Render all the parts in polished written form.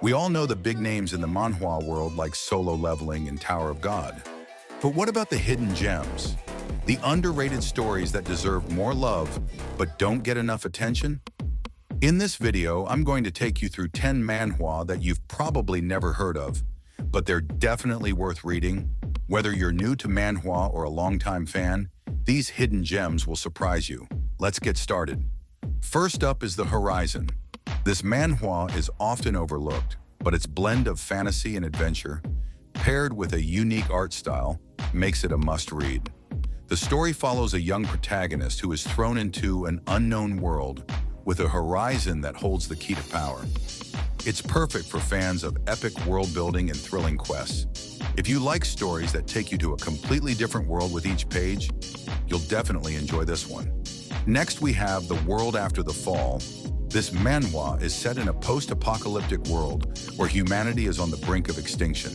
We all know the big names in the manhwa world like Solo Leveling and Tower of God. But what about the hidden gems? The underrated stories that deserve more love but don't get enough attention? In this video, I'm going to take you through 10 manhwa that you've probably never heard of, but they're definitely worth reading. Whether you're new to manhwa or a longtime fan, these hidden gems will surprise you. Let's get started. First up is The Horizon. This manhwa is often overlooked, but its blend of fantasy and adventure, paired with a unique art style, makes it a must-read. The story follows a young protagonist who is thrown into an unknown world with a horizon that holds the key to power. It's perfect for fans of epic world-building and thrilling quests. If you like stories that take you to a completely different world with each page, you'll definitely enjoy this one. Next, we have The World After the Fall. This manhwa is set in a post-apocalyptic world where humanity is on the brink of extinction.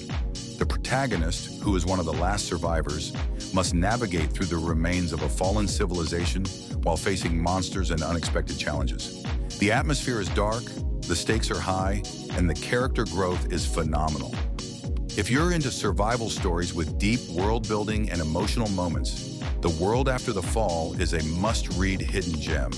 The protagonist, who is one of the last survivors, must navigate through the remains of a fallen civilization while facing monsters and unexpected challenges. The atmosphere is dark, the stakes are high, and the character growth is phenomenal. If you're into survival stories with deep world-building and emotional moments, The World After the Fall is a must-read hidden gem.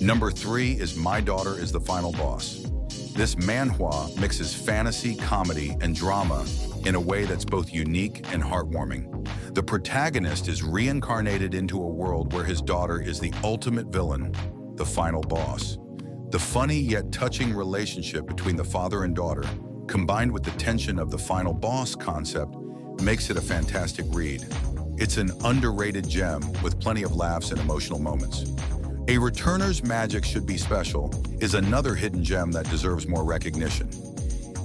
Number 3 is My Daughter is the Final Boss. This manhwa mixes fantasy, comedy, and drama in a way that's both unique and heartwarming. The protagonist is reincarnated into a world where his daughter is the ultimate villain, the final boss. The funny yet touching relationship between the father and daughter, combined with the tension of the final boss concept, makes it a fantastic read. It's an underrated gem with plenty of laughs and emotional moments. A Returner's Magic Should Be Special is another hidden gem that deserves more recognition.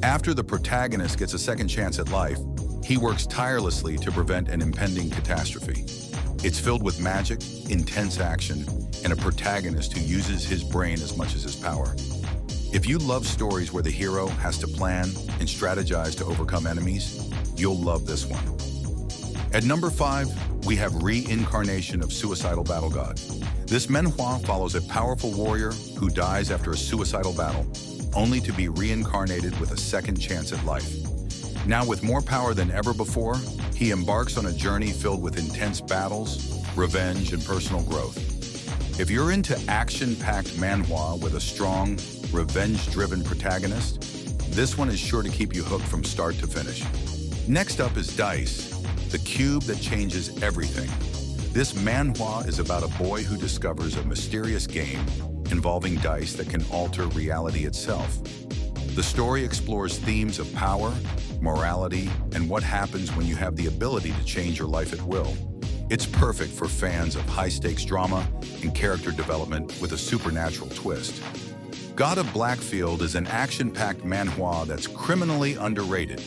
After the protagonist gets a second chance at life, he works tirelessly to prevent an impending catastrophe. It's filled with magic, intense action, and a protagonist who uses his brain as much as his power. If you love stories where the hero has to plan and strategize to overcome enemies, you'll love this one. At number 5, we have Reincarnation of Suicidal Battle God. This manhwa follows a powerful warrior who dies after a suicidal battle, only to be reincarnated with a second chance at life. Now, with more power than ever before, he embarks on a journey filled with intense battles, revenge, and personal growth. If you're into action-packed manhwa with a strong, revenge-driven protagonist, this one is sure to keep you hooked from start to finish. Next up is Dice, the cube that changes everything. This manhwa is about a boy who discovers a mysterious game involving dice that can alter reality itself. The story explores themes of power, morality, and what happens when you have the ability to change your life at will. It's perfect for fans of high-stakes drama and character development with a supernatural twist. God of Blackfield is an action-packed manhwa that's criminally underrated.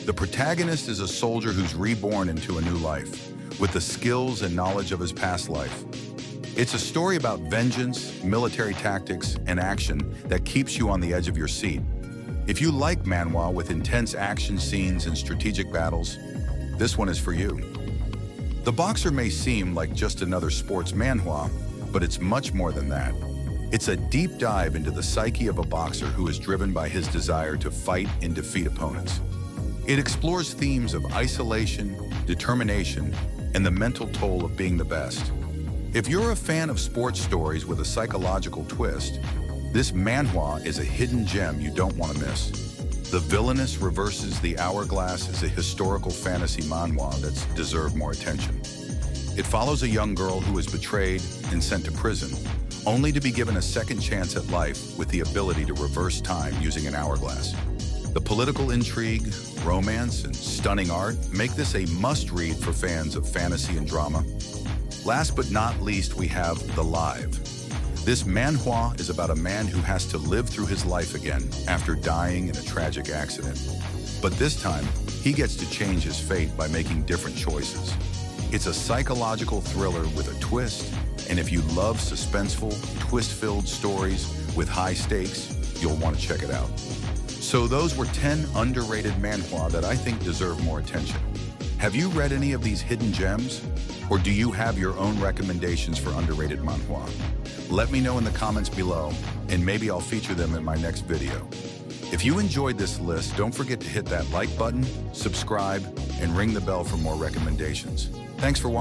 The protagonist is a soldier who's reborn into a new life, with the skills and knowledge of his past life. It's a story about vengeance, military tactics, and action that keeps you on the edge of your seat. If you like manhwa with intense action scenes and strategic battles, this one is for you. The Boxer may seem like just another sports manhwa, but it's much more than that. It's a deep dive into the psyche of a boxer who is driven by his desire to fight and defeat opponents. It explores themes of isolation, determination, and the mental toll of being the best. If you're a fan of sports stories with a psychological twist, this manhwa is a hidden gem you don't want to miss. The Villainous Reverses the Hourglass is a historical fantasy manhwa that's deserved more attention. It follows a young girl who is betrayed and sent to prison, only to be given a second chance at life with the ability to reverse time using an hourglass. The political intrigue, romance, and stunning art make this a must-read for fans of fantasy and drama. Last but not least, we have The Live. This manhwa is about a man who has to live through his life again after dying in a tragic accident. But this time, he gets to change his fate by making different choices. It's a psychological thriller with a twist, and if you love suspenseful, twist-filled stories with high stakes, you'll want to check it out. So those were 10 underrated manhwa that I think deserve more attention. Have you read any of these hidden gems? Or do you have your own recommendations for underrated manhwa? Let me know in the comments below, and maybe I'll feature them in my next video. If you enjoyed this list, don't forget to hit that like button, subscribe, and ring the bell for more recommendations. Thanks for watching.